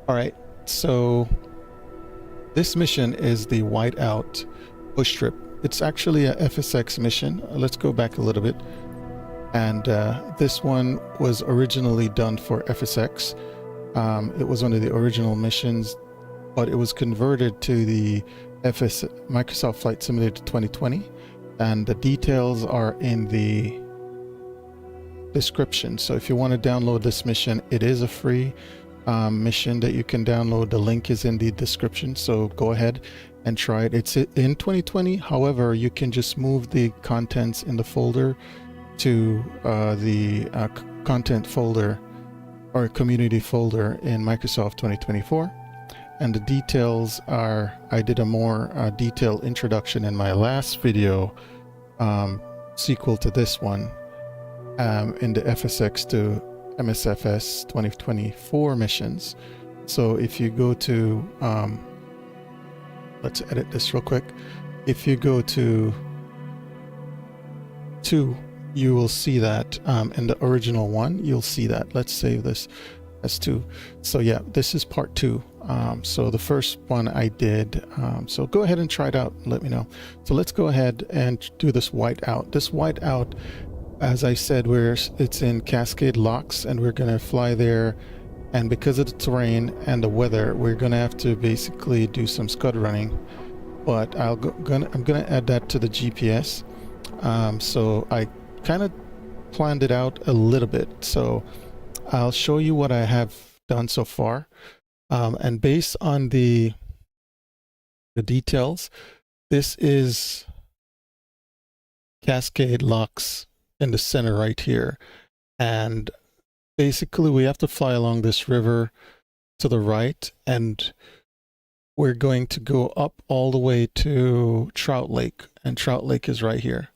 All right, so this mission is the Whiteout bush trip. It's actually a FSX mission. Let's go back a little bit. And this one was originally done for FSX. It was one of the original missions, but it was converted to the Microsoft Flight Simulator 2020. And the details are in the description. So if you want to download this mission, it is a free mission that you can download. The link is in the description, so go ahead and try it. It's in 2020. However, you can just move the contents in the folder to the content folder or community folder in Microsoft 2024. And the details are, I did a more detailed introduction in my last video, sequel to this one, in the FSX to MSFS 2024 missions. So if you go to, let's edit this real quick. If you go to 2, you will see that in the original one, you'll see that. Let's save this as 2. So yeah, this is part 2. So the first one I did, so go ahead and try it out and let me know. So let's go ahead and do this Whiteout. This Whiteout, as I said, it's in Cascade Locks, and we're gonna fly there, and because of the terrain and the weather, we're gonna have to basically do some scud running. But I'm gonna add that to the GPS. So I kind of planned it out a little bit, so I'll show you what I have done so far, and based on the details, this is Cascade Locks in the center right here, and basically we have to fly along this river to the right, and we're going to go up all the way to Trout Lake, and Trout Lake is right here.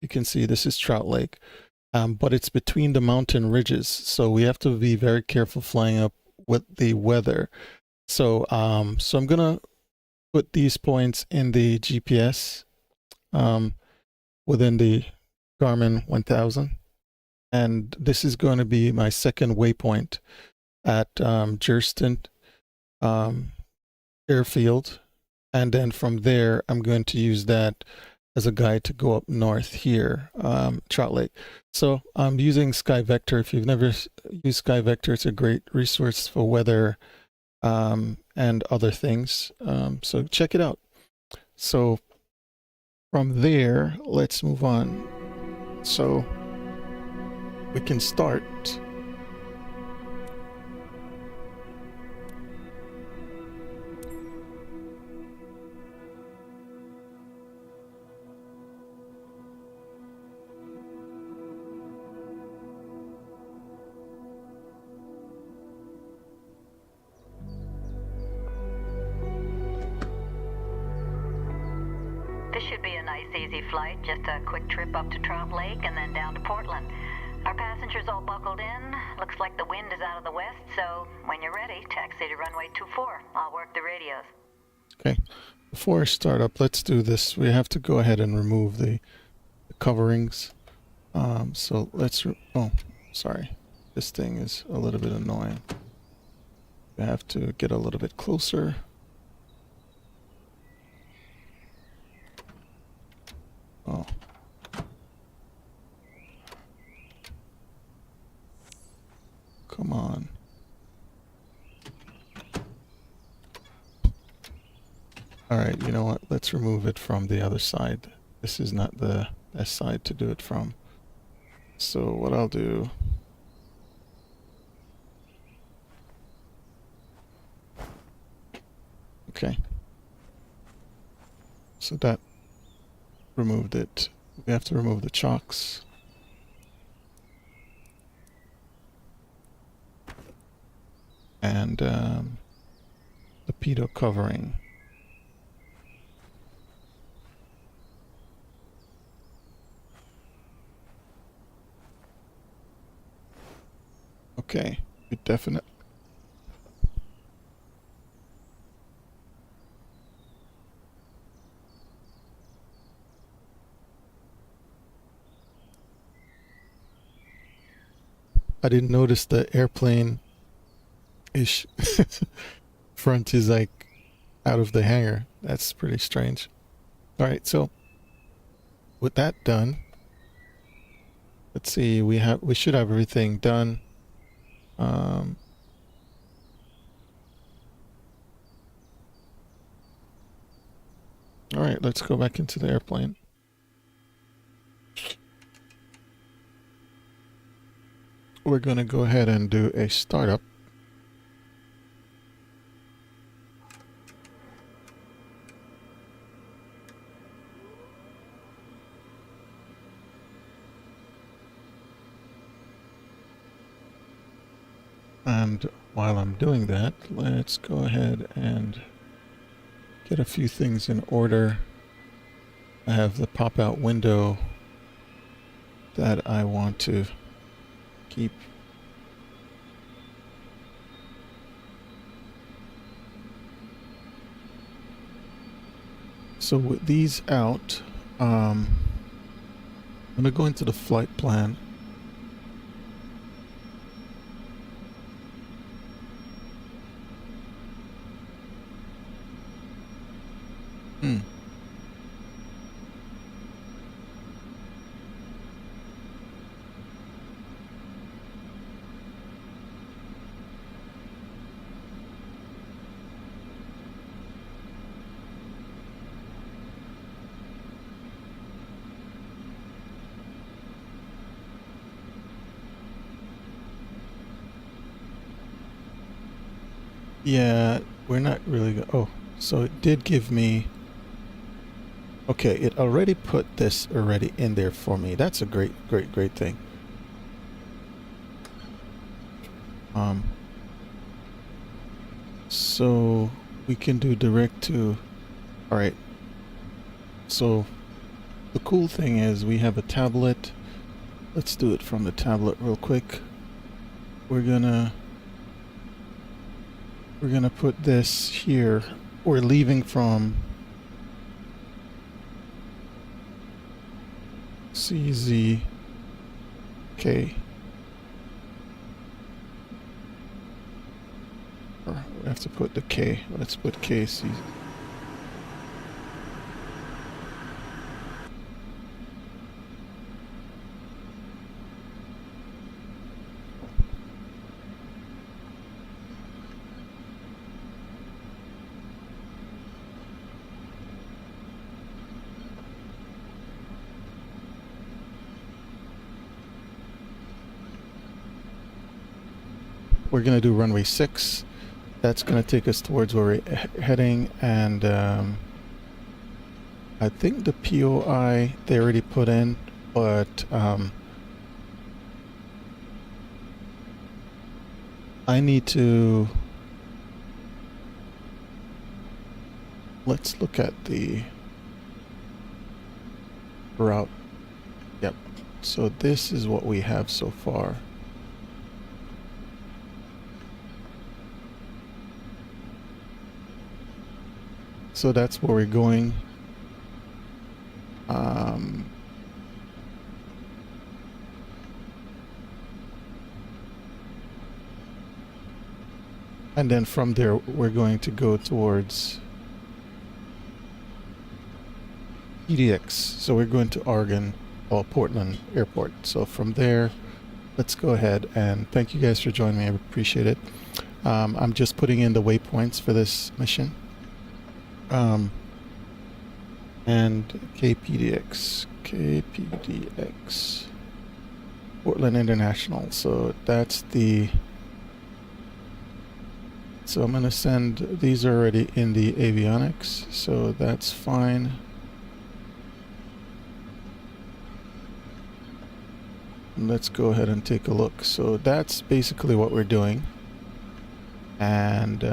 You can see this is Trout Lake, but it's between the mountain ridges, so we have to be very careful flying up with the weather. So so I'm gonna put these points in the GPS within the Garmin 1000, and this is going to be my second waypoint at Jerston airfield, and then from there I'm going to use that as a guide to go up north here, Trout Lake. So I'm using Sky Vector. If you've never used Sky Vector, it's a great resource for weather and other things. So check it out. So from there, let's move on. So we can start. This should be a nice, easy flight. Just a quick trip up to Trout Lake and then down to Portland. Our passengers all buckled in. Looks like the wind is out of the west, so when you're ready, taxi to runway 24. I'll work the radios. Okay. Before I start up, let's do this. We have to go ahead and remove the coverings. So let's... oh, sorry. This thing is a little bit annoying. We have to get a little bit closer. Oh. Come on. All right, you know what? Let's remove it from the other side. This is not the best side to do it from. So what I'll do... okay. So that removed it. We have to remove the chocks. And the pitot covering. Okay, it definitely... I didn't notice the airplane ish. Front is like out of the hangar. That's pretty strange. All right, so with that done, let's see. We should have everything done. Um, all right, let's go back into the airplane. We're going to go ahead and do a startup. And while I'm doing that, let's go ahead and get a few things in order. I have the pop-out window that I want to keep. So with these out, I'm going to go into the flight plan. Yeah, we're not really oh, so it did give me, okay, it already put this already in there for me. That's a great thing. So we can do direct to, all right. So the cool thing is we have a tablet. Let's do it from the tablet real quick. We're gonna put this here. We're leaving from CZK. Or we have to put the K. Let's put KC. We're going to do runway 6. That's going to take us towards where we're heading, and I think the POI they already put in, but I need to, let's look at the route. Yep. So this is what we have so far. So that's where we're going. And then from there, we're going to go towards PDX. So we're going to Oregon or Portland Airport. So from there, let's go ahead and thank you guys for joining me. I appreciate it. I'm just putting in the waypoints for this mission. And KPDX, Portland International. So that's the, so I'm going to send, these are already in the avionics, so that's fine. And let's go ahead and take a look. So that's basically what we're doing. And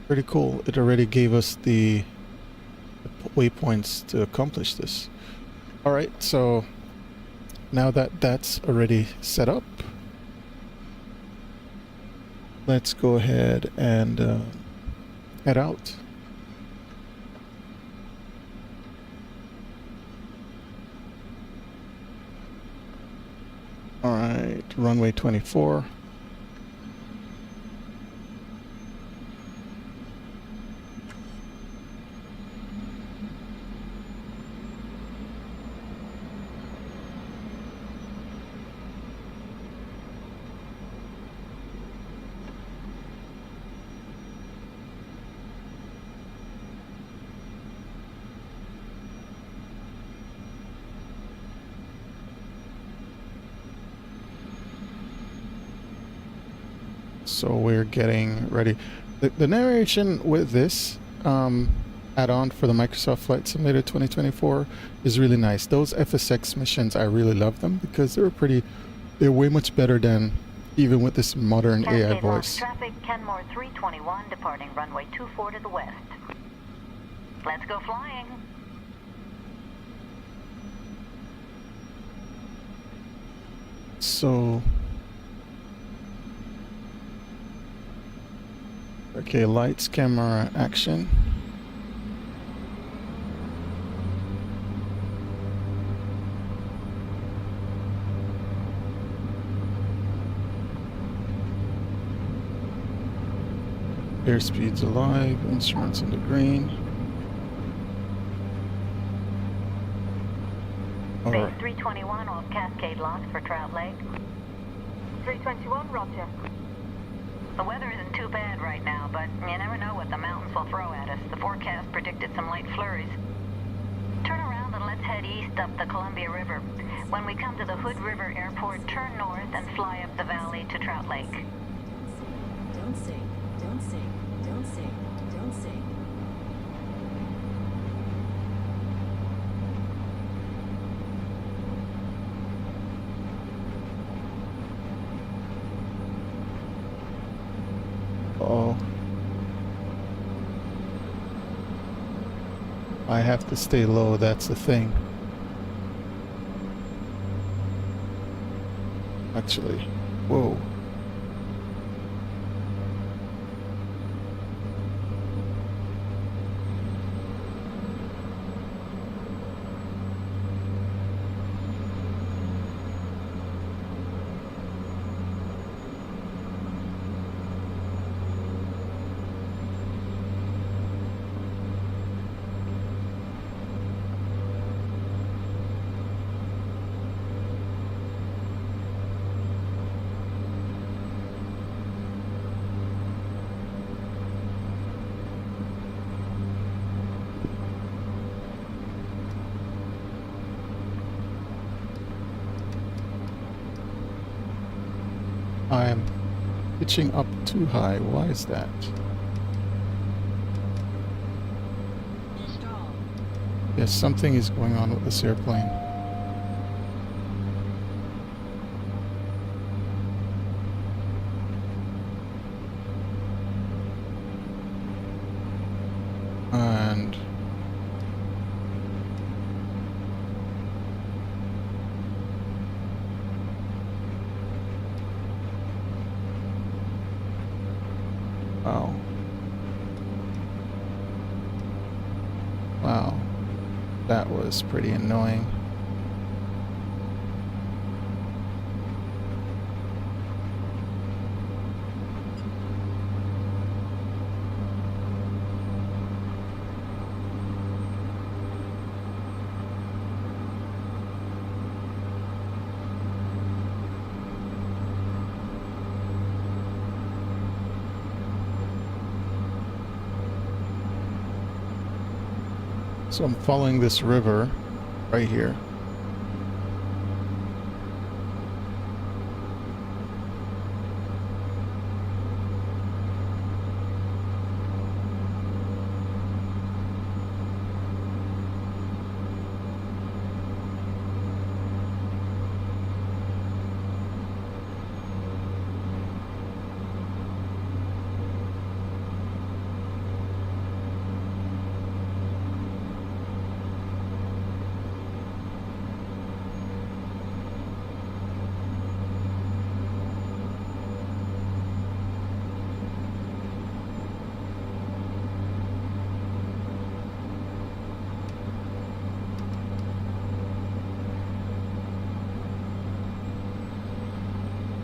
pretty cool. It already gave us the waypoints to accomplish this. All right, so now that that's already set up, let's go ahead and head out. All right. runway 24. So we're getting ready. The narration with this add-on for the Microsoft Flight Simulator 2024 is really nice. Those FSX missions, I really love them because they're way much better than even with this modern AI Cascade Locks voice. traffic, Kenmore 321 departing runway 24 to the west. Let's go flying. So, okay, lights, camera, action. Airspeed's alive, instruments in the green. Base 321 off Cascade Locks for Trout Lake. 321, roger. The weather isn't too bad right now, but you never know what the mountains will throw at us. The forecast predicted some light flurries. Turn around and let's head east up the Columbia River. When we come to the Hood River Airport, turn north and fly up the valley to Trout Lake. Don't sing, don't sing, don't sing, don't sing. Oh, I have to stay low, that's the thing. Actually, whoa. I'm pitching up too high. Why is that? Yes, something is going on with this airplane. And wow. Wow. That was pretty annoying. So I'm following this river right here.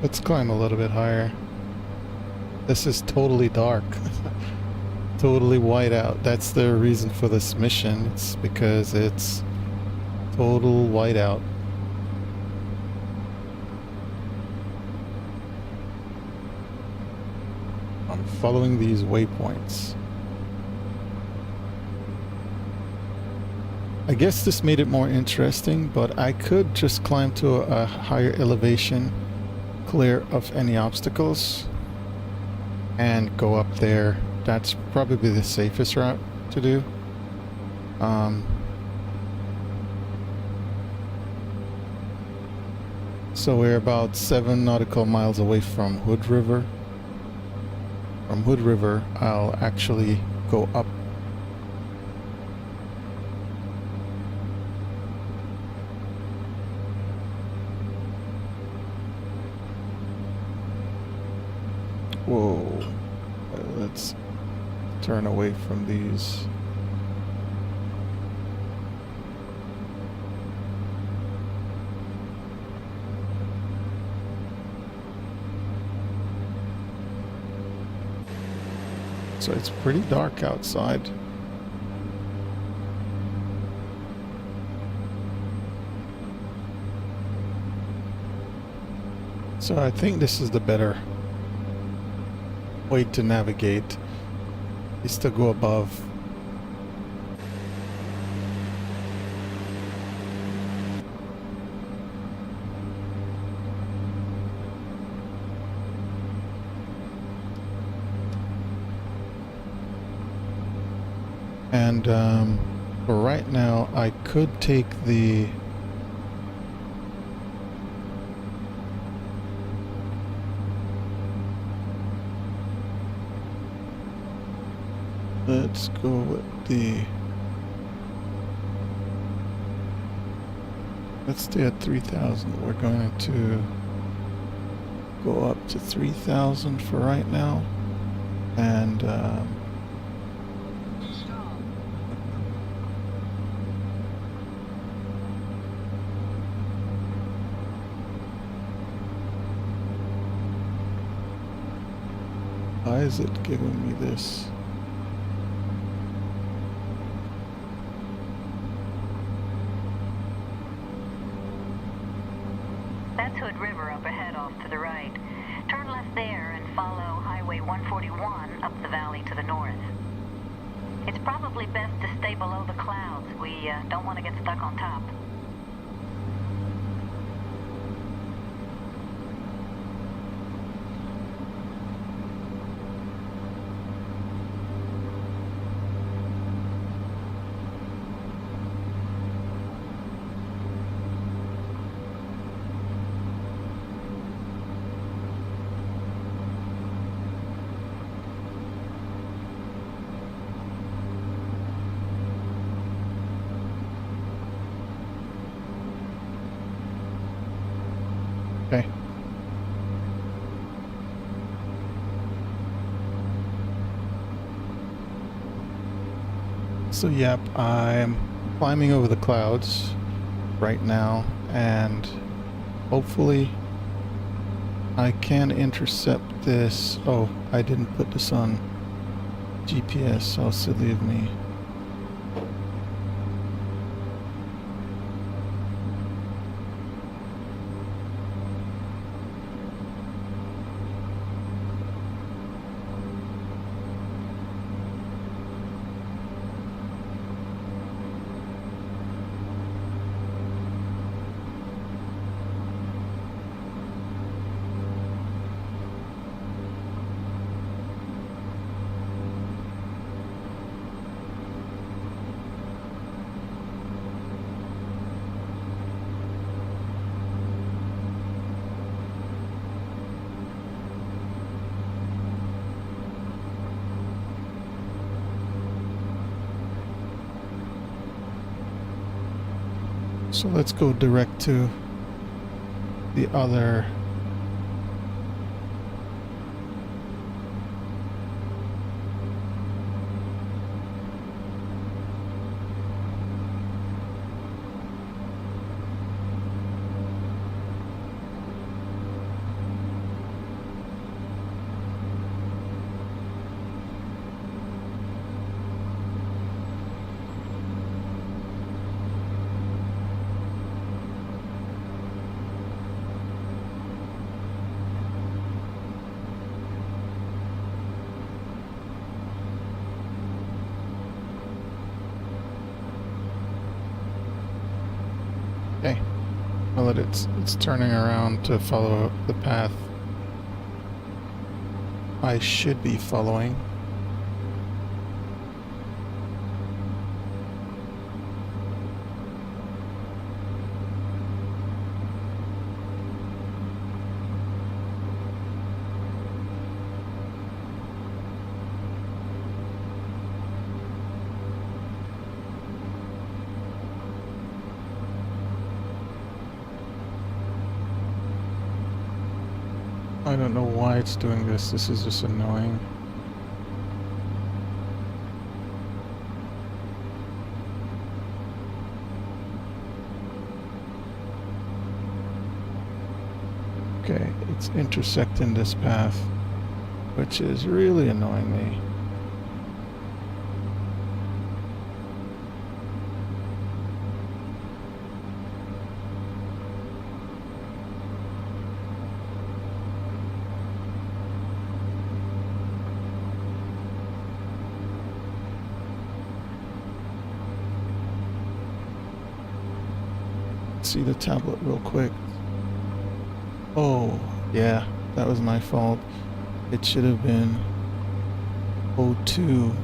Let's climb a little bit higher. This is totally dark. Totally white out. That's the reason for this mission. It's because it's total white out. I'm following these waypoints. I guess this made it more interesting, but I could just climb to a higher elevation, clear of any obstacles, and go up there. That's probably the safest route to do. So we're about 7 nautical miles away from Hood River. From Hood River, I'll actually go up. Whoa. Let's turn away from these. So it's pretty dark outside. So I think this is the better way to navigate, is to go above. And for right now, I could take the let's go with the let's stay at 3,000. We're going to go up to 3,000 for right now, and why is it giving me this? That's Hood River up ahead off to the right. Turn left there and follow Highway 141 up the valley to the north. It's probably best to stay below the clouds. We don't want to get stuck on top. Okay. So yep, I'm climbing over the clouds right now, and hopefully I can intercept this. Oh, I didn't put this on GPS, so silly of me. So let's go direct to the other. Okay. Well, it's turning around to follow the path I should be following. I don't know why it's doing this. This is just annoying. Okay, it's intersecting this path, which is really annoying me. See the tablet real quick. Oh, yeah, that was my fault. It should have been 02.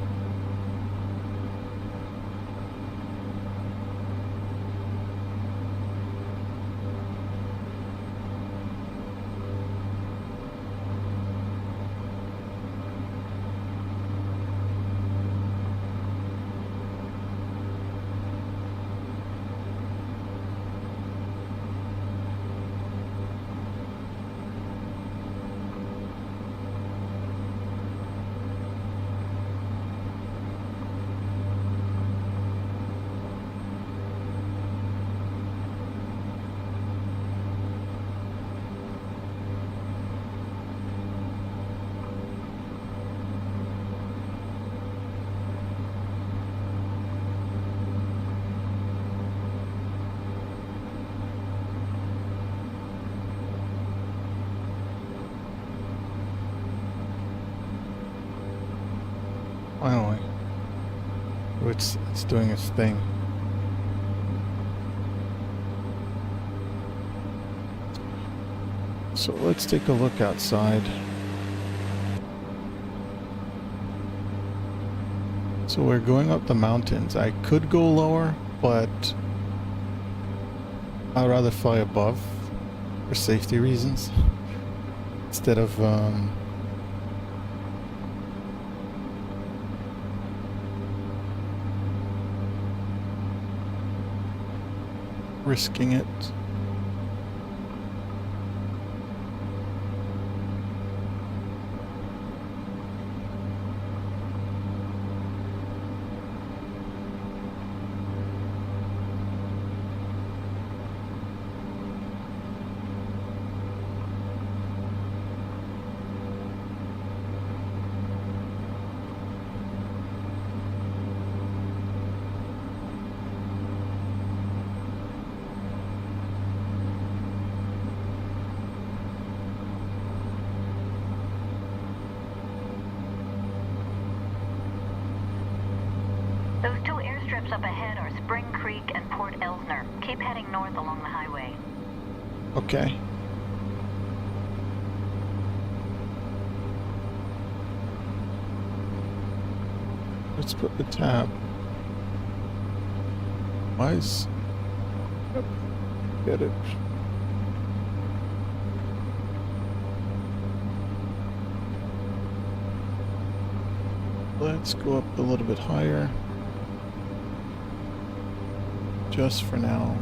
Finally. It's doing its thing. So let's take a look outside. So we're going up the mountains. I could go lower, but I'd rather fly above for safety reasons instead of risking it. Those two airstrips up ahead are Spring Creek and Port Elsner. Keep heading north along the highway. Okay. Let's put the tab. Why is... Yep. Get it. Let's go up a little bit higher. Just for now.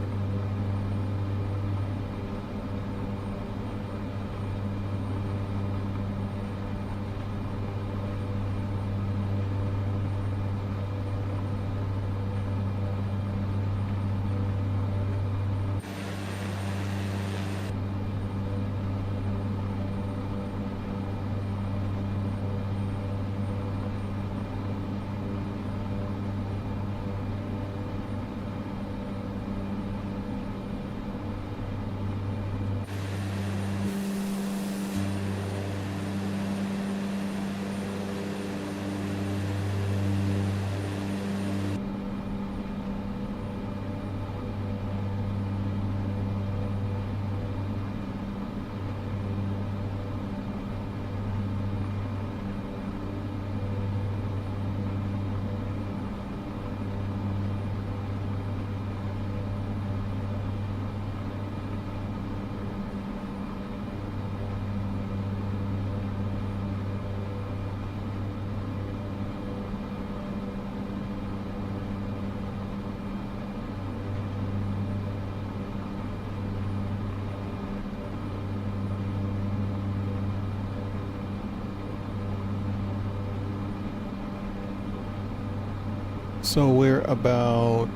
So we're about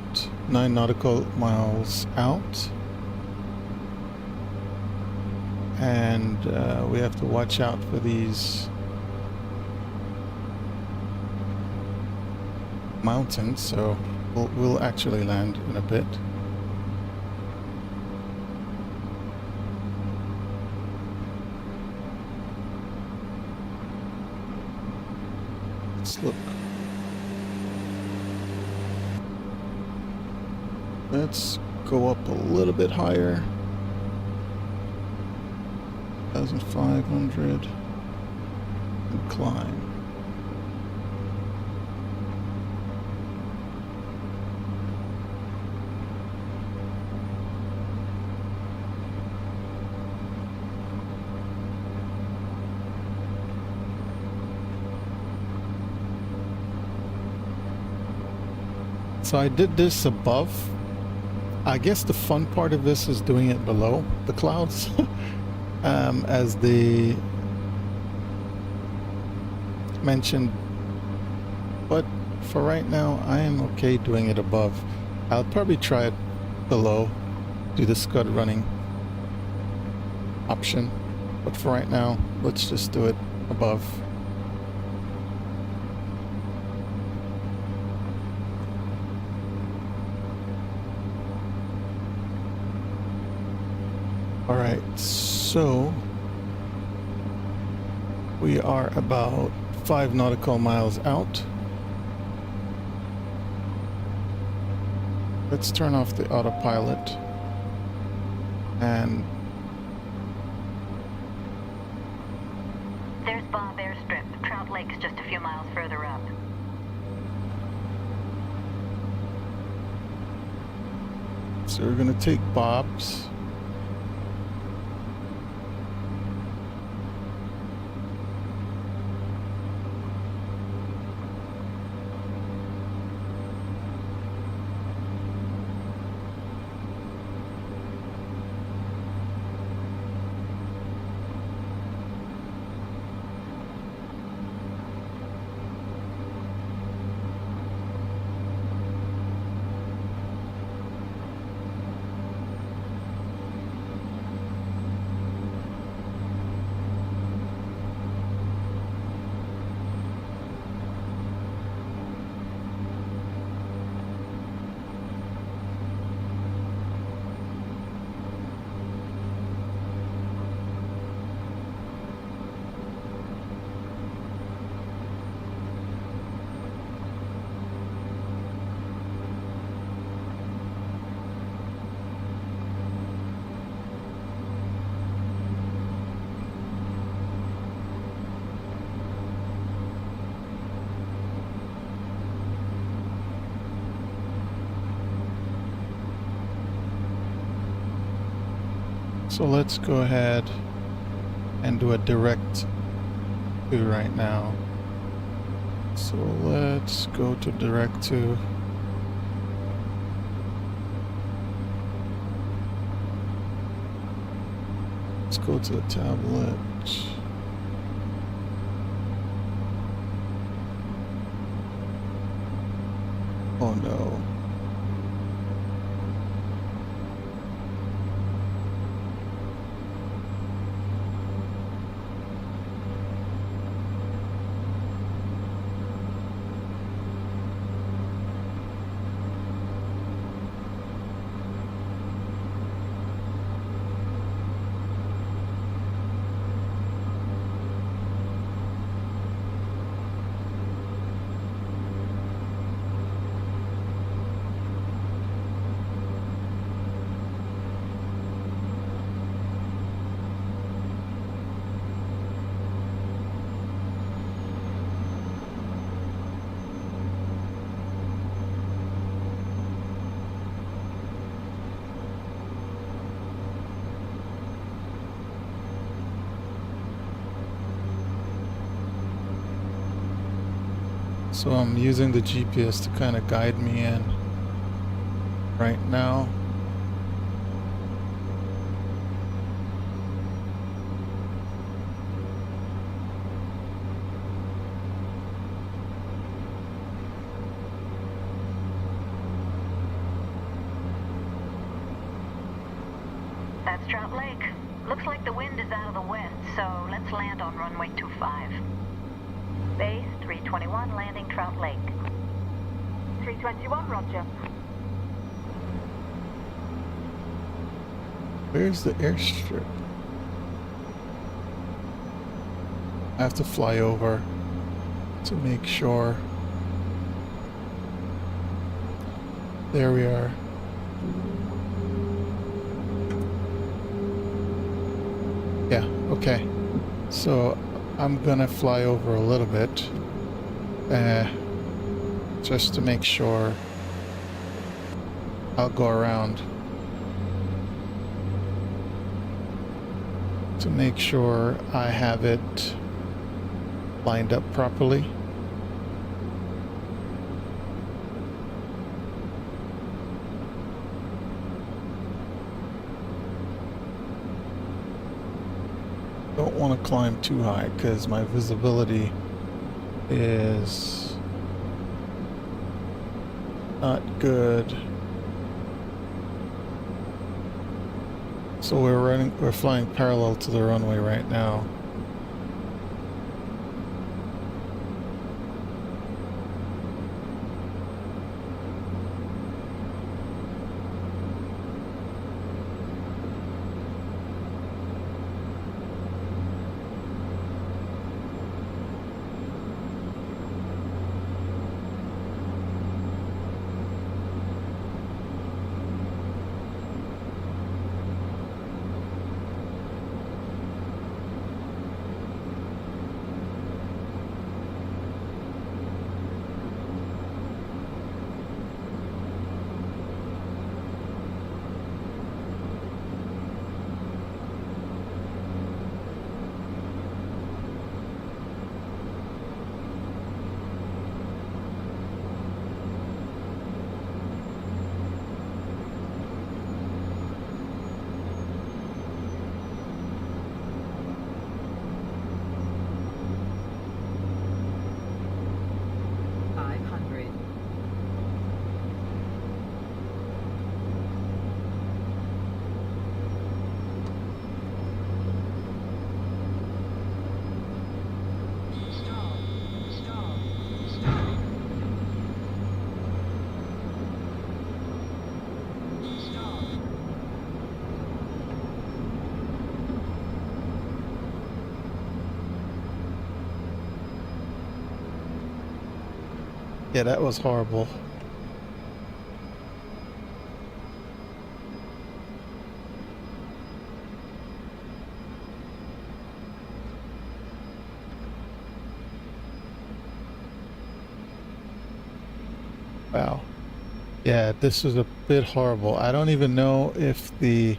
9 nautical miles out. And we have to watch out for these mountains, so we'll actually land in a bit. Let's look. Let's go up a little bit higher. 1,500 and climb. So I did this above. I guess the fun part of this is doing it below the clouds. As the mentioned, but for right now I am okay doing it above. I'll probably try it below, do the scud running option, but for right now let's just do it above. All right, so we are about 5 nautical miles out. Let's turn off the autopilot and There's Bob Airstrip. Trout Lake's just a few miles further up. so we're gonna take Bob's. So let's go ahead and do a direct to right now. So let's go to direct to. Let's go to the tablet. Oh no. So I'm using the GPS to kind of guide me in right now. That's Trout Lake. Looks like the wind is out of the west, so let's land on runway 25. Base 321, landing Trout Lake. 321, roger. Where's the airstrip? I have to fly over to make sure. There we are. Yeah, okay. So I'm gonna fly over a little bit just to make sure. I'll go around to make sure I have it lined up properly. Don't want to climb too high because my visibility is not good. So we're flying parallel to the runway right now. Yeah, that was horrible. Wow. Yeah, this is a bit horrible. I don't even know if the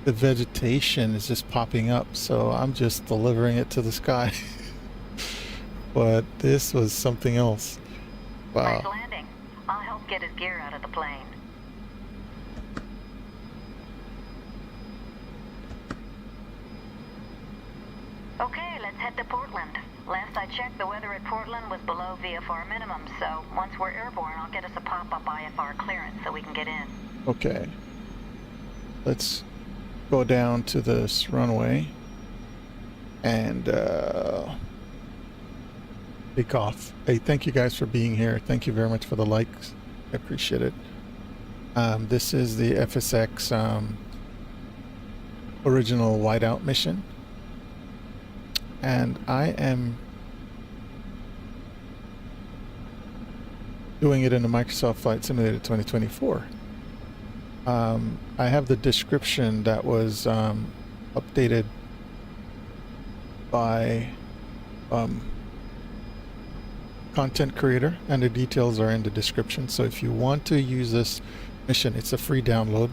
vegetation is just popping up, so I'm just delivering it to the sky. But this was something else. Nice Wow. landing. I'll help get his gear out of the plane. Okay, let's head to Portland. Last I checked, the weather at Portland was below VFR minimum, so once we're airborne, I'll get us a pop-up IFR clearance so we can get in. Okay. Let's go down to this runway and take off. Hey, thank you guys for being here. Thank you very much for the likes. I appreciate it. This is the FSX original Whiteout mission. And I am doing it in the Microsoft Flight Simulator 2024. I have the description that was updated by content creator, and the details are in the description. So if you want to use this mission, it's a free download,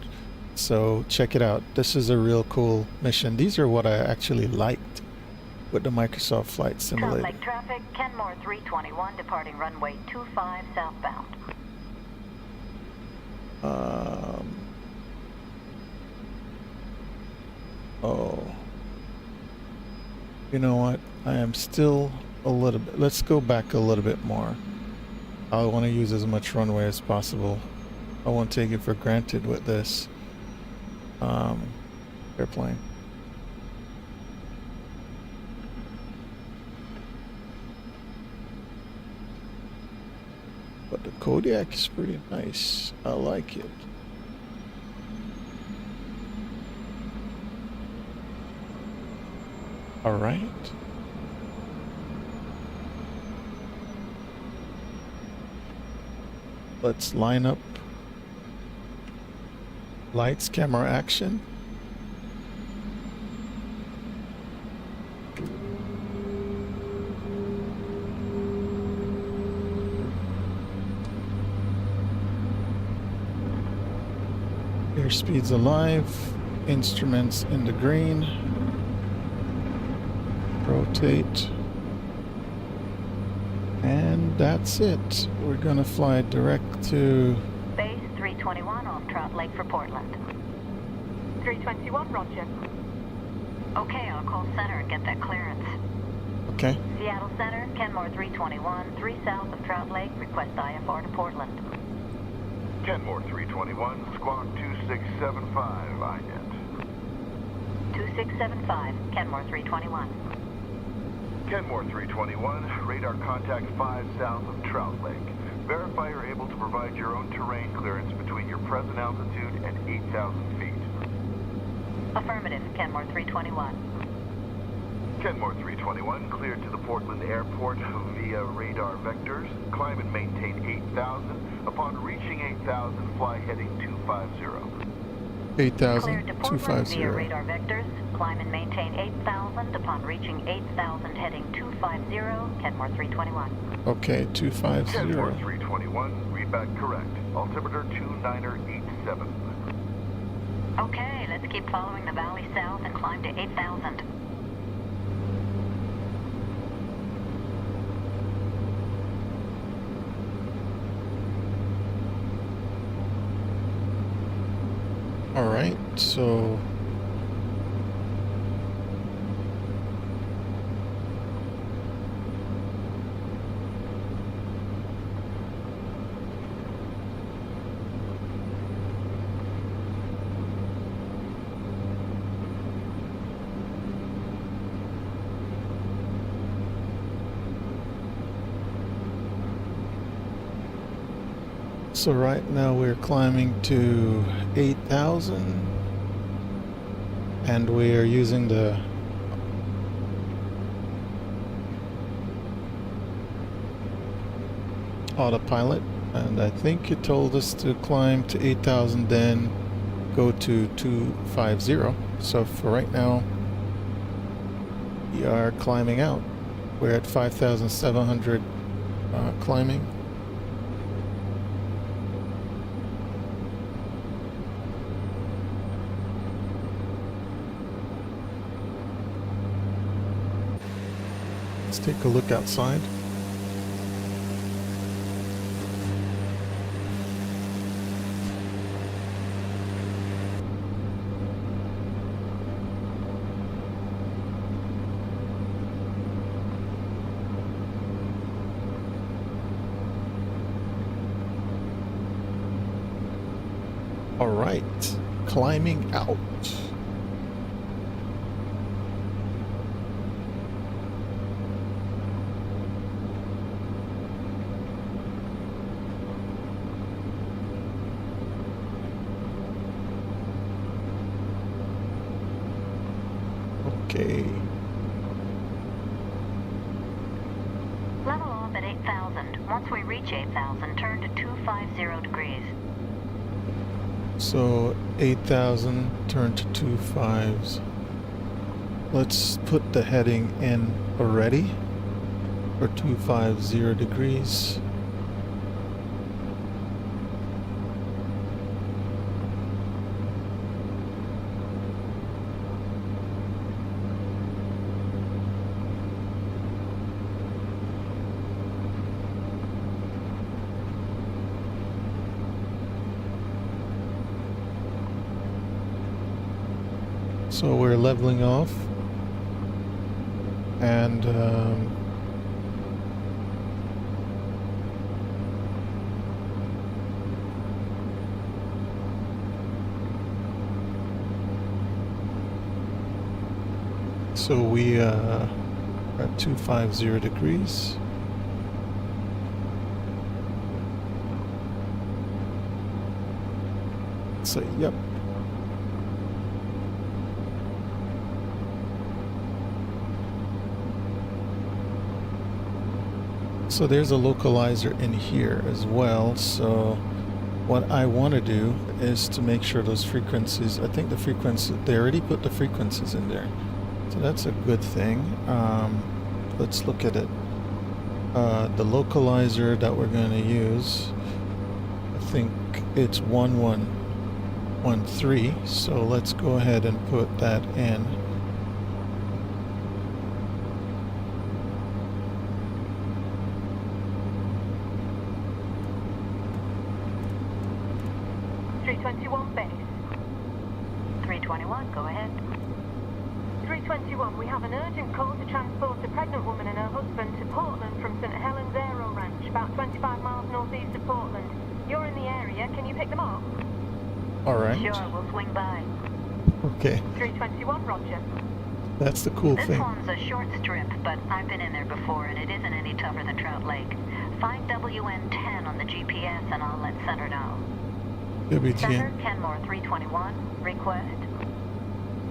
so check it out. This is a real cool mission. These are what I actually liked with the Microsoft Flight Trout Simulator. Lake traffic, Kenmore 321 departing runway 25 southbound. Oh, you know what? I am still a little bit. Let's go back a little bit more. I want to use as much runway as possible. I won't take it for granted with this. airplane. But the Kodiak is pretty nice. I like it. All right. Let's line up. Lights, camera, action. Airspeed's alive. Instruments in the green. Rotate. And that's it. We're gonna fly direct to Base 321 off Trout Lake for Portland. 321, roger. Okay, I'll call center and get that clearance. okay. Seattle Center, Kenmore 321, 3 south of Trout Lake, request IFR to Portland. Kenmore 321, squawk 2675, INET. 2675, Kenmore 321. Kenmore 321, radar contact 5 south of Trout Lake. Verify you're able to provide your own terrain clearance between your present altitude and 8,000 feet. Affirmative, Kenmore 321. Kenmore 321, cleared to the Portland Airport via radar vectors. Climb and maintain 8,000. Upon reaching 8,000, fly heading 250. 8,000, Cleared to Portland 250. via radar vectors. Climb and maintain 8,000. Upon reaching 8,000, heading 250, Kenmore 321. Okay, 250. Kenmore 321, read back correct. Altimeter 2987. Okay, let's keep following the valley south and climb to 8,000. All right, so right now we're climbing to 8,000 and we are using the autopilot, and I think it told us to climb to 8,000 then go to 250. So for right now we are climbing out. We're at 5,700 climbing. Let's take a look outside. All right, climbing out. Okay. Level off at 8,000. Once we reach 8,000, turn to 250 degrees. So 8,000 turn to 2.5s. Let's put the heading in already for 250 degrees. So we're leveling off, and So we are at 250 degrees. So, yep. So there's a localizer in here as well. So what I want to do is to make sure those frequencies, I think the frequency, they already put the frequencies in there. So that's a good thing. Let's look at it. The localizer that we're going to use, I think it's 1113. So let's go ahead and put that in. Base. 321, go ahead. 321, we have an urgent call to transport a pregnant woman and her husband to Portland from St. Helens Aero Ranch, about 25 miles northeast of Portland. You're in the area, can you pick them up? Alright. Sure, we'll swing by. Okay. 321, roger. That's the cool This thing. one's a short strip, but I've been in there before and it isn't any tougher than Trout Lake. Find WN10 on the GPS and I'll let Center know. Center, WGN. Kenmore 321, request.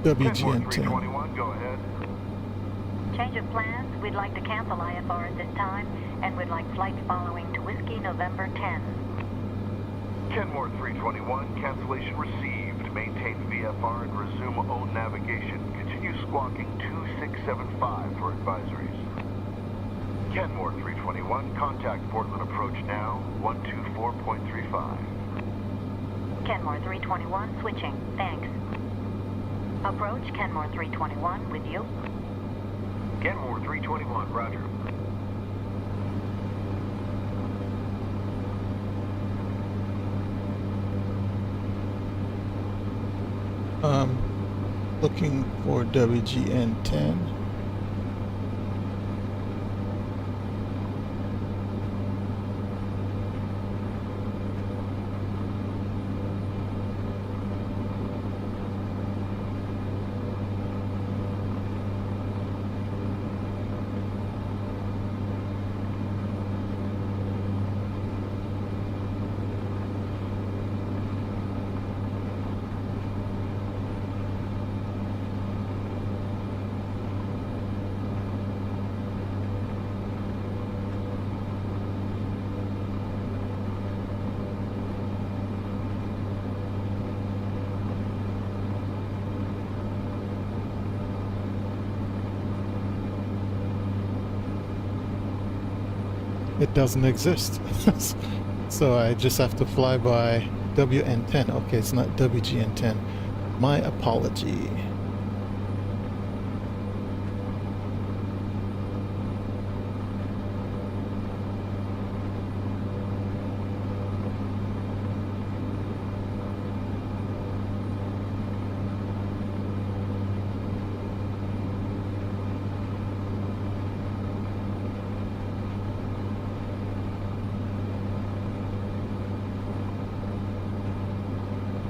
WGN 10. 321, go ahead. Change of plans, we'd like to cancel IFR at this time, and we'd like flights following to Whiskey November 10. Kenmore 321, cancellation received. Maintain VFR and resume own navigation. Continue squawking 2675 for advisories. Kenmore 321, contact Portland approach now, 124.35. Kenmore 321, switching, thanks. Approach Kenmore 321, with you. Kenmore 321, roger. Looking for WGN 10. It doesn't exist. So I just have to fly by WN10. Okay, it's not WGN10. My apology.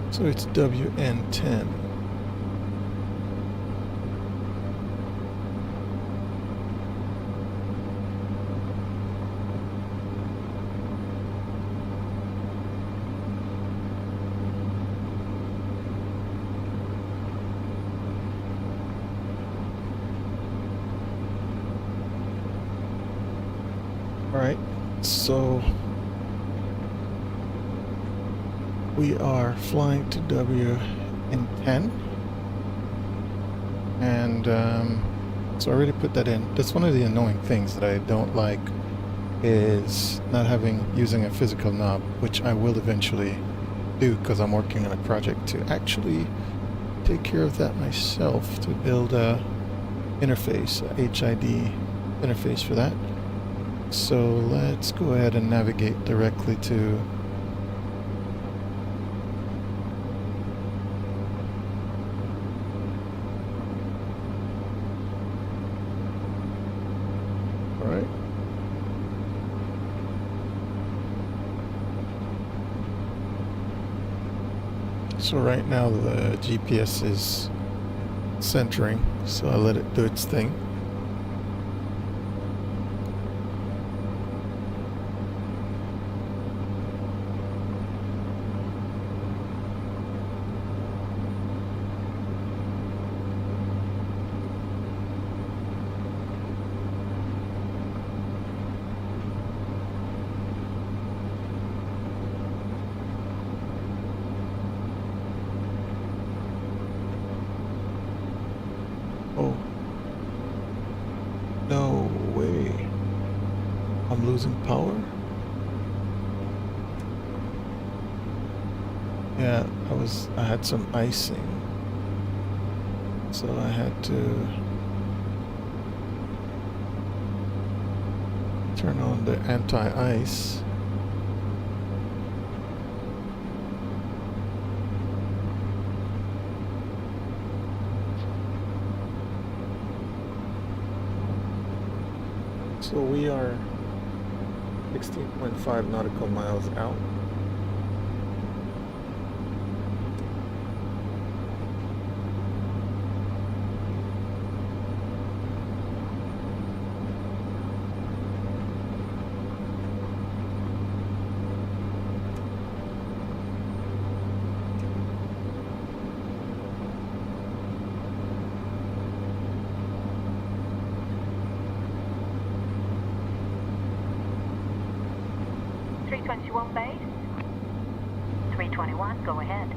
So it's WN10. All right, so we are flying to WN10, and so I already put that in. That's one of the annoying things that I don't like, is not using a physical knob, which I will eventually do because I'm working on a project to actually take care of that myself, to build a interface, a HID interface for that. So let's go ahead and navigate directly to So right now the GPS is centering, So I let it do its thing. Oh, no way. I'm losing power? Yeah, I had some icing. So I had to turn on the anti-ice. So we are 16.5 nautical miles out. Base. 321, go ahead.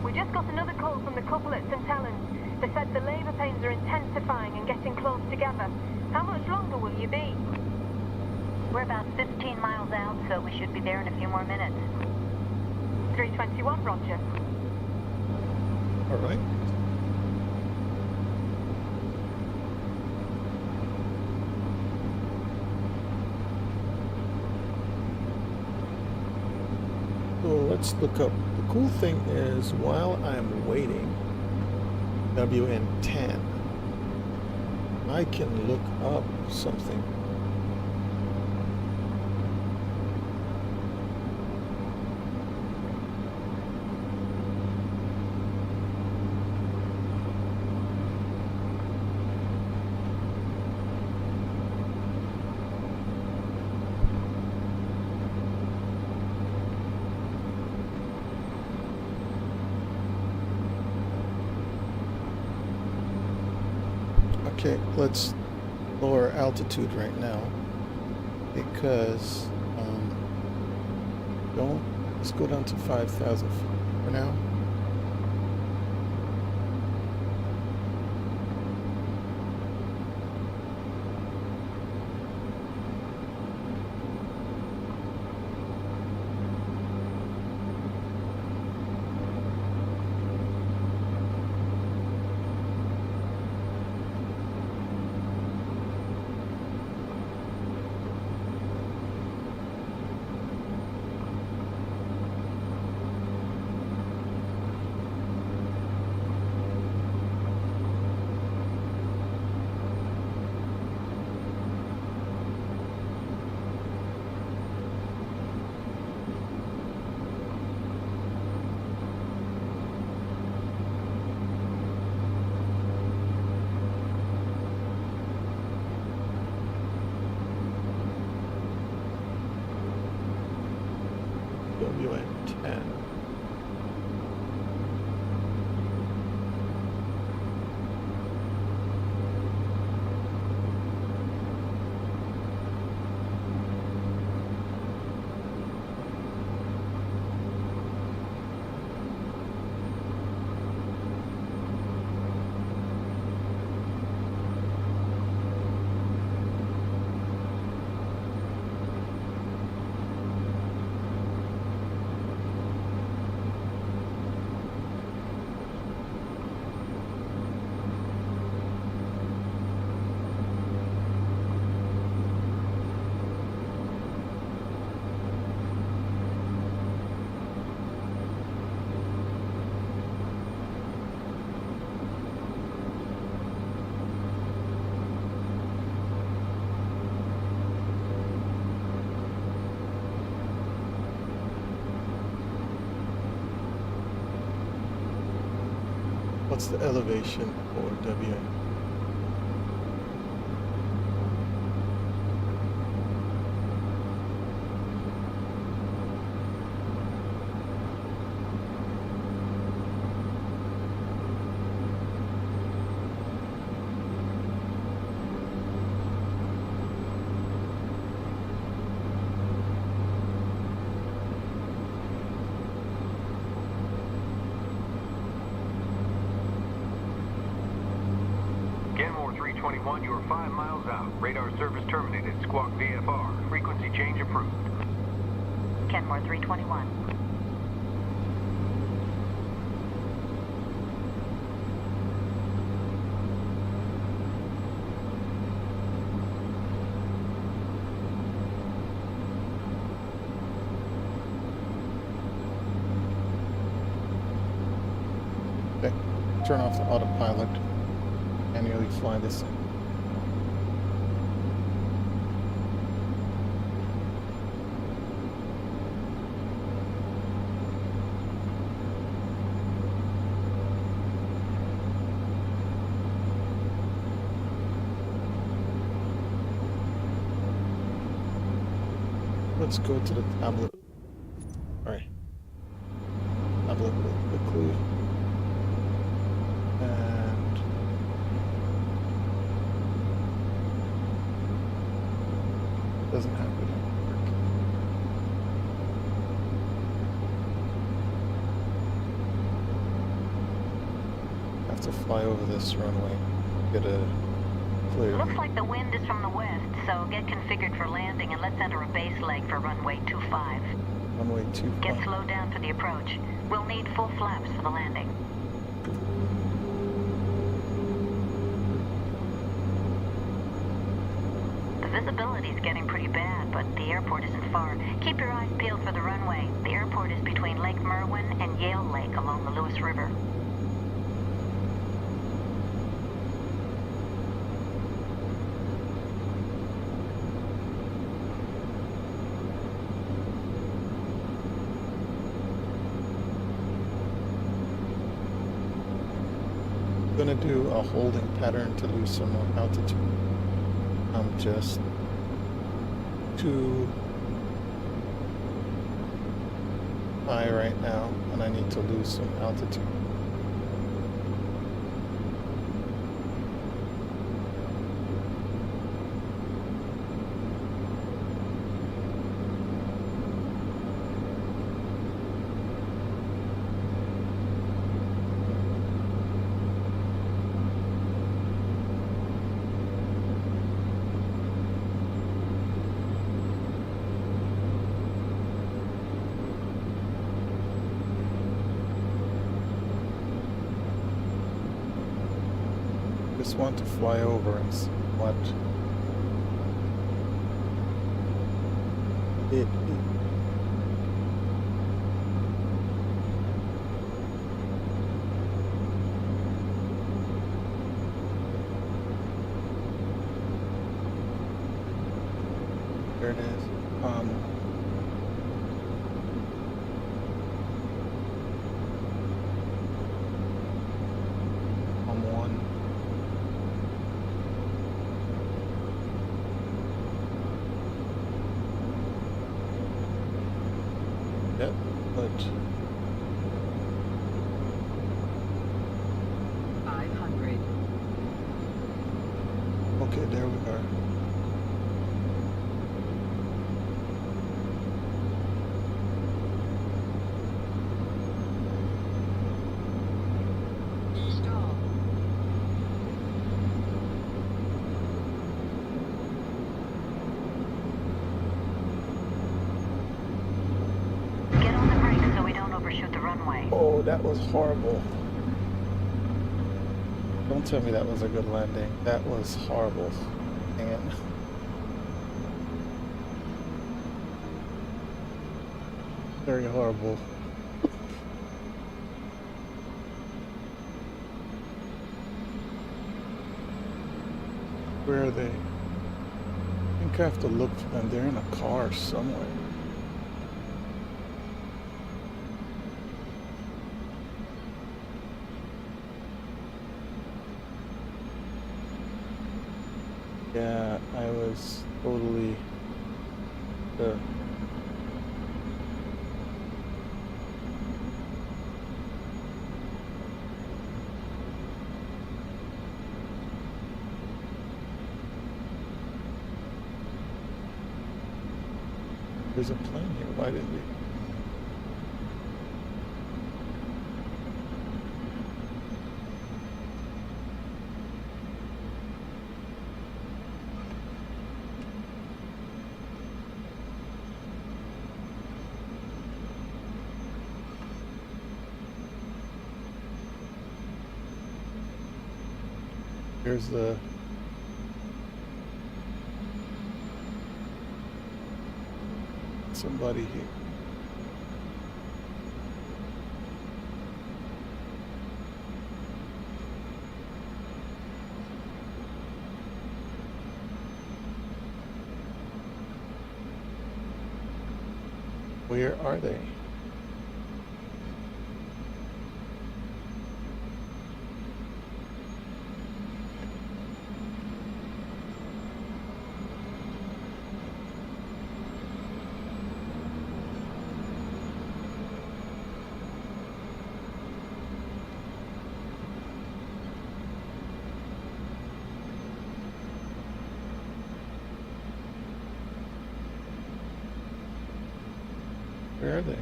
We just got another call from the couple at St. Helens. They said the labour pains are intensifying and getting close together. How much longer will you be? We're about 15 miles out, so we should be there in a few more minutes. 321, roger. All right. So let's look up. The cool thing is, while I'm waiting, WN10, I can look up something. Okay, let's lower altitude right now because let's go down to 5,000 feet for now. What's the elevation for WA? Canmore 321, you are 5 miles out. Radar service terminated. Squawk VFR. Frequency change approved. Kenmore 321. Okay, turn off the autopilot. Manually fly this in. Let's go to the tablet. Alright. Tablet real quickly. And doesn't have it. Have to fly over this runway. Get a clear. Looks like the wind is from the west, so get configured for landing and let's enter a base leg for runway 25. Runway 25. Get slowed down for the approach. We'll need full flaps for the landing. The visibility is getting pretty bad, but the airport isn't far. Keep your eyes peeled for the runway. The airport is between Lake Merwin and Yale Lake along the Lewis River. I'm gonna do a holding pattern to lose some more altitude. I'm just too high right now, and I need to lose some altitude. Just want to fly over and see what it is. There it is. I'm one. Yep, but 500. okay, there we are. Stall. Get on the brakes so we don't overshoot the runway. Oh, that was horrible. Don't tell me that was a good landing. That was horrible. And very horrible. Where are they? I think I have to look for them. They're in a car somewhere. Yeah, I was totally there's a plane here. Why didn't we? There's the somebody here. Where are they? Where are they?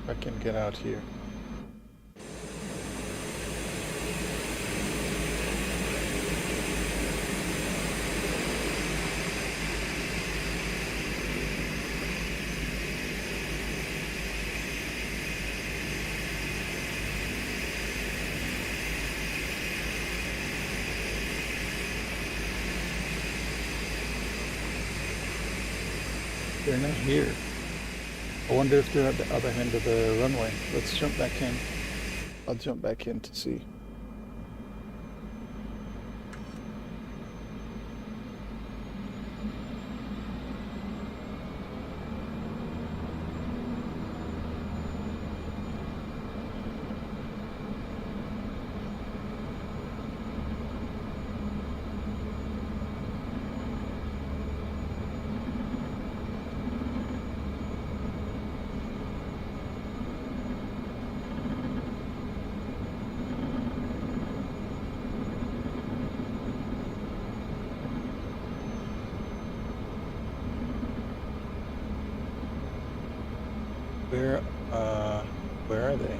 I can get out here. They're not here. I wonder if they're at the other end of the runway. Let's jump back in. I'll jump back in to see. Where are they?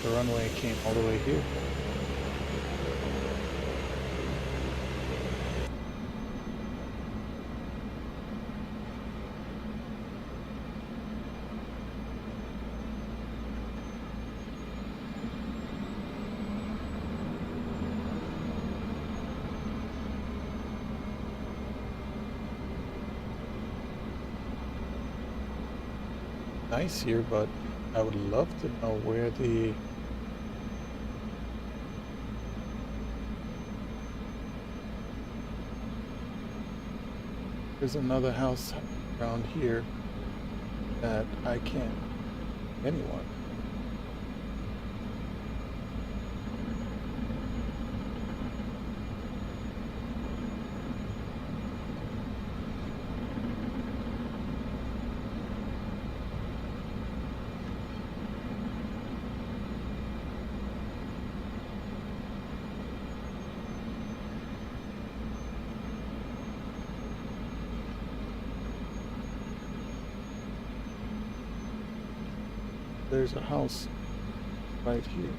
The runway came all the way here. Nice here, but I would love to know where the there's another house around here that I can't anyone. There's a house right here.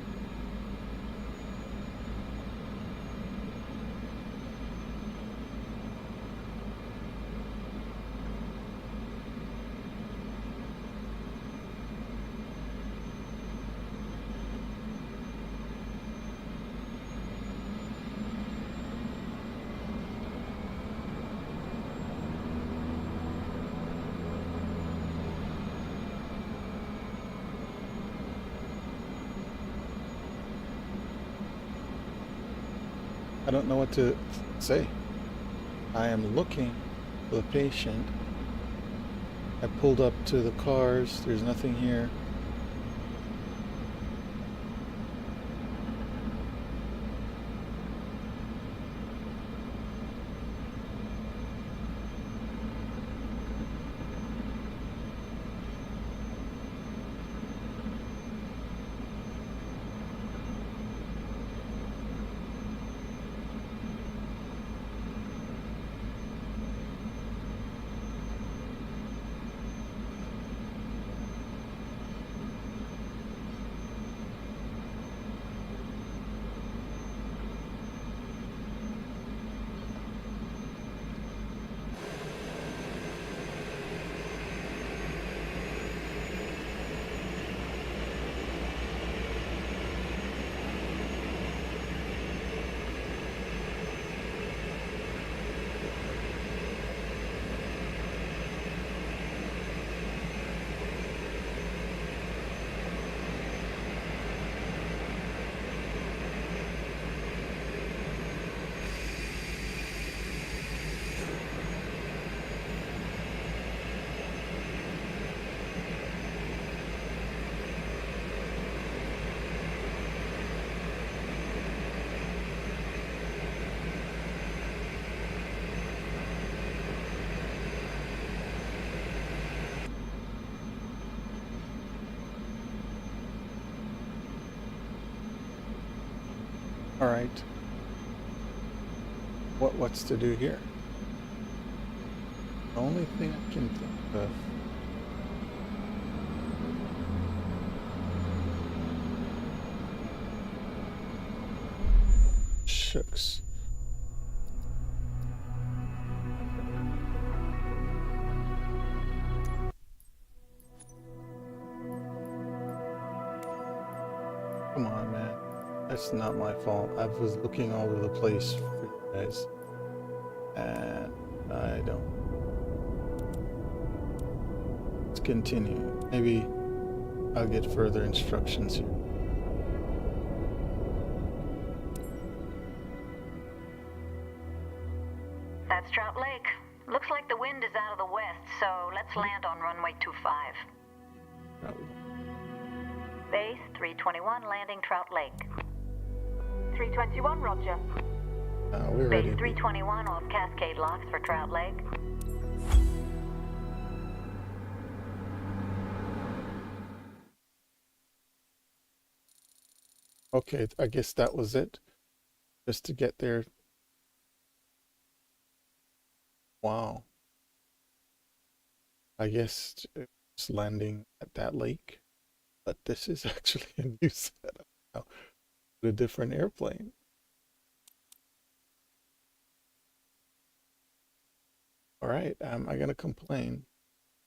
I don't know what to say. I am looking for the patient. I pulled up to the cars. There's nothing here. All right. What's to do here? The only thing I can think of. Shucks. Come on, man. That's not my fault. I was looking all over the place for you guys. And I don't. Let's continue. Maybe I'll get further instructions here. That's Trout Lake. Looks like the wind is out of the west, so let's land on runway 25. Base 321, landing Trout Lake. 321, roger. We're ready. Base 321 off Cascade Locks for Trout Lake. Okay, I guess that was it. Just to get there. Wow. I guess it's landing at that lake. But this is actually a new setup now. With a different airplane. All right, am I gonna complain?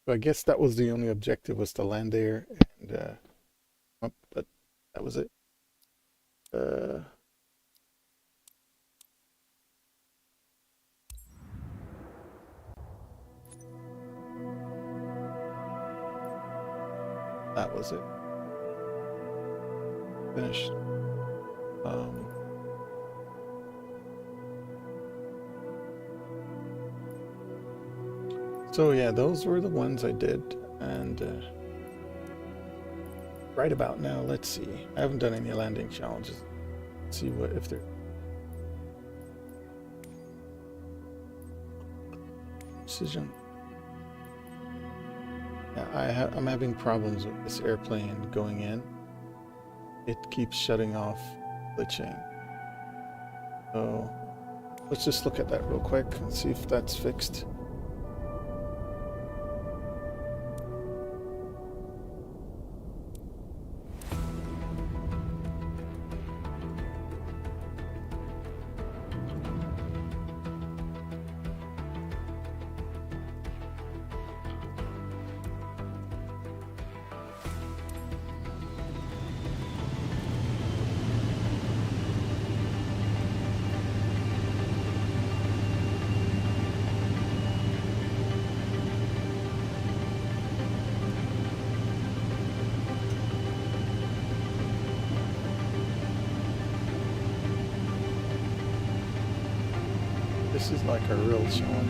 So I guess that was the only objective, was to land there, and but that was it. That was it. Finished. So yeah, those were the ones I did, and right about now, let's see. I haven't done any landing challenges. Let's see what if they're precision. Yeah, I'm having problems with this airplane going in. It keeps shutting off, glitching. So let's just look at that real quick and see if that's fixed. this is like a real showing.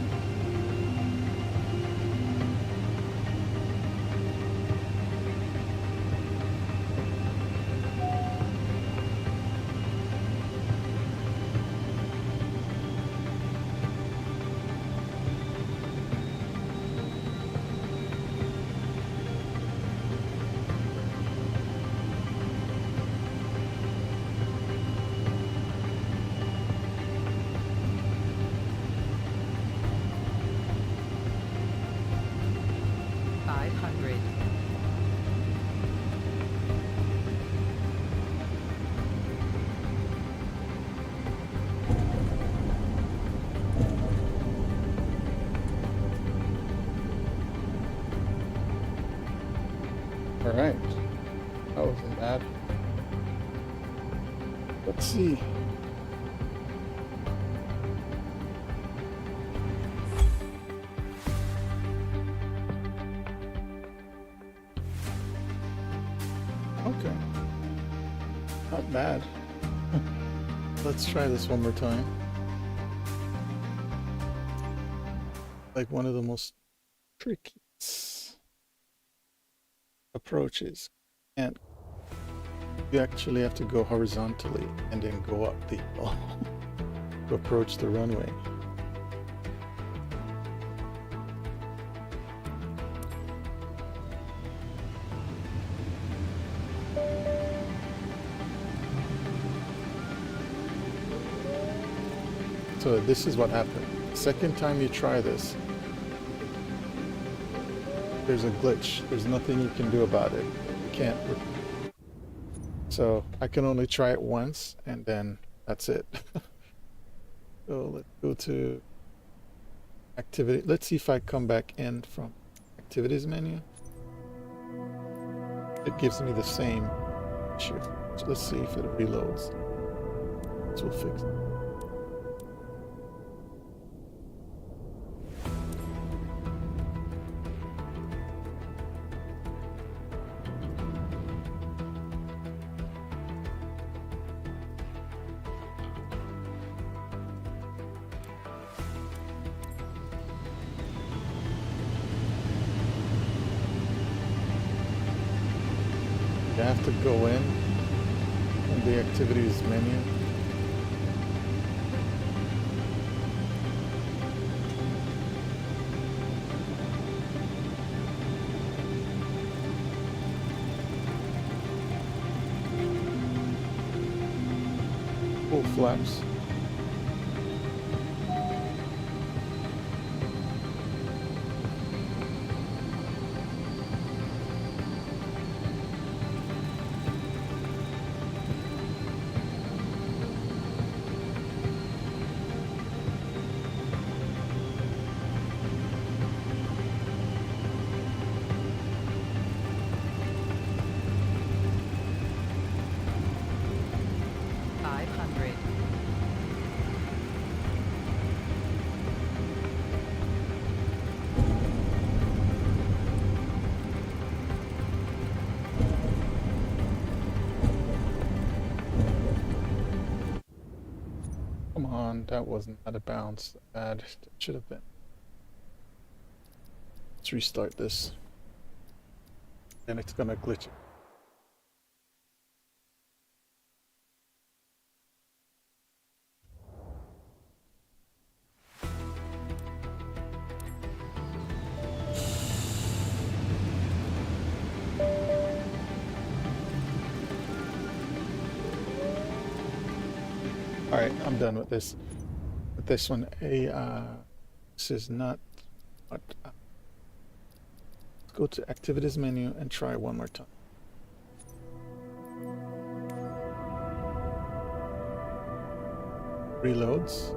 All right, that wasn't bad. Let's see. Okay, not bad. Let's try this one more time. Like one of the most tricky approaches, and you actually have to go horizontally and then go up the hill to approach the runway. So this is what happened. Second time you try this, there's a glitch. There's nothing you can do about it. You can't. So I can only try it once, and then that's it. So let's go to activity. Let's see if I come back in from activities menu. It gives me the same issue. So let's see if it reloads. So we'll fix it. You have to go in the activities menu. Full flaps. Come on, that wasn't out of bounds. Bad. It should have been. Let's restart this. And it's gonna glitch it. All right, I'm done with this. With this one, this is not. Let's go to activities menu and try one more time. Reloads.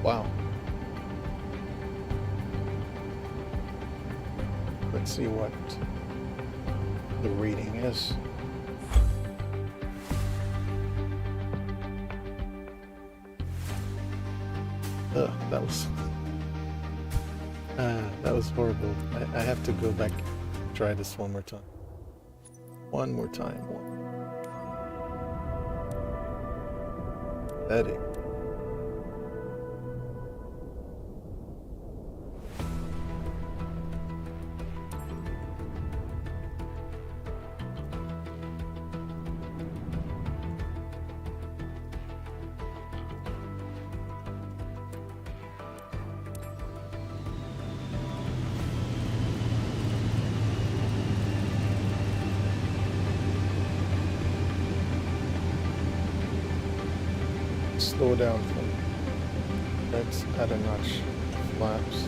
Wow. Let's see what the reading is. That was horrible. I have to go back, try this one more time. One more time. Heading. Slow down from. Let's add a notch flaps.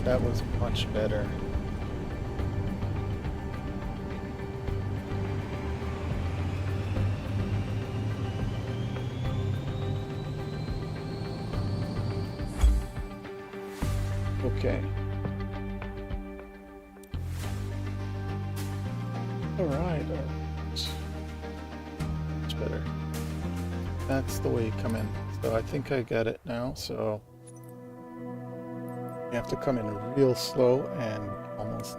That was much better. Okay. All right. Much better. That's the way you come in. So I think I got it now. So you have to come in real slow and almost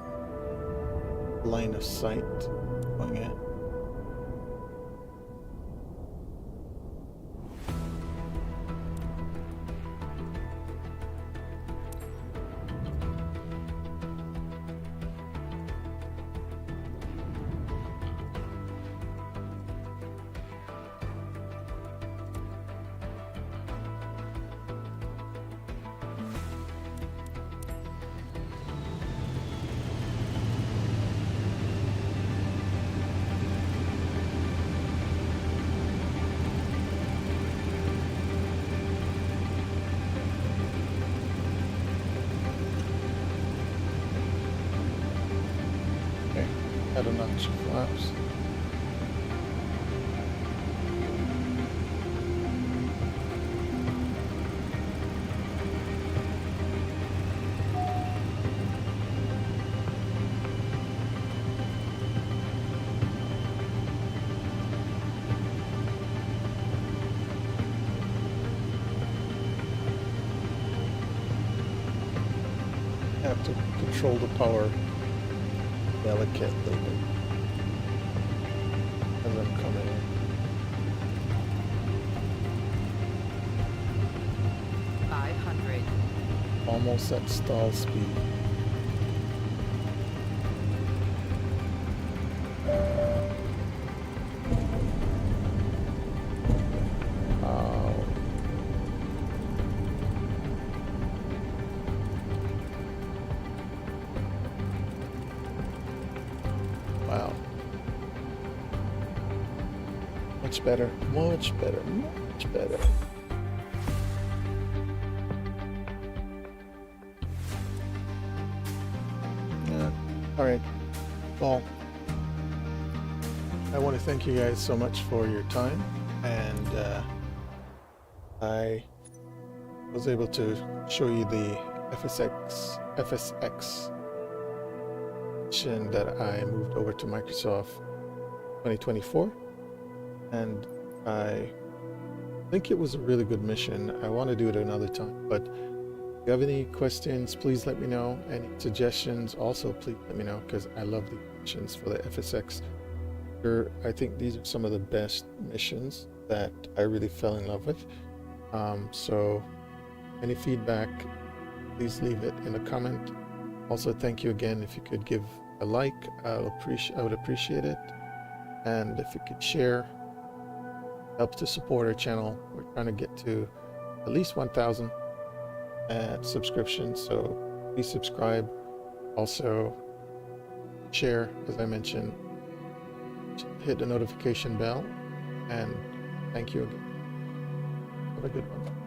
line of sight going in. Add a notch of flaps. Have to control the power delicately as I'm coming in. Almost at stall speed. Wow. Much better, much better, much better. Yeah. All right. Well, I want to thank you guys so much for your time, and I was able to show you the FSX mission that I moved over to Microsoft 2024, and I think it was a really good mission. I want to do it another time, but If you have any questions, please let me know. Any suggestions, also please let me know, because I love the missions for the FSX. I think these are some of the best missions that I really fell in love with. So any feedback, please leave it in a comment. Also, thank you again. If you could give a like, I would appreciate it. And if you could share, helps to support our channel. We're trying to get to at least 1,000 subscriptions, so please subscribe. Also share, as I mentioned, hit the notification bell, and thank you again. Have a good one.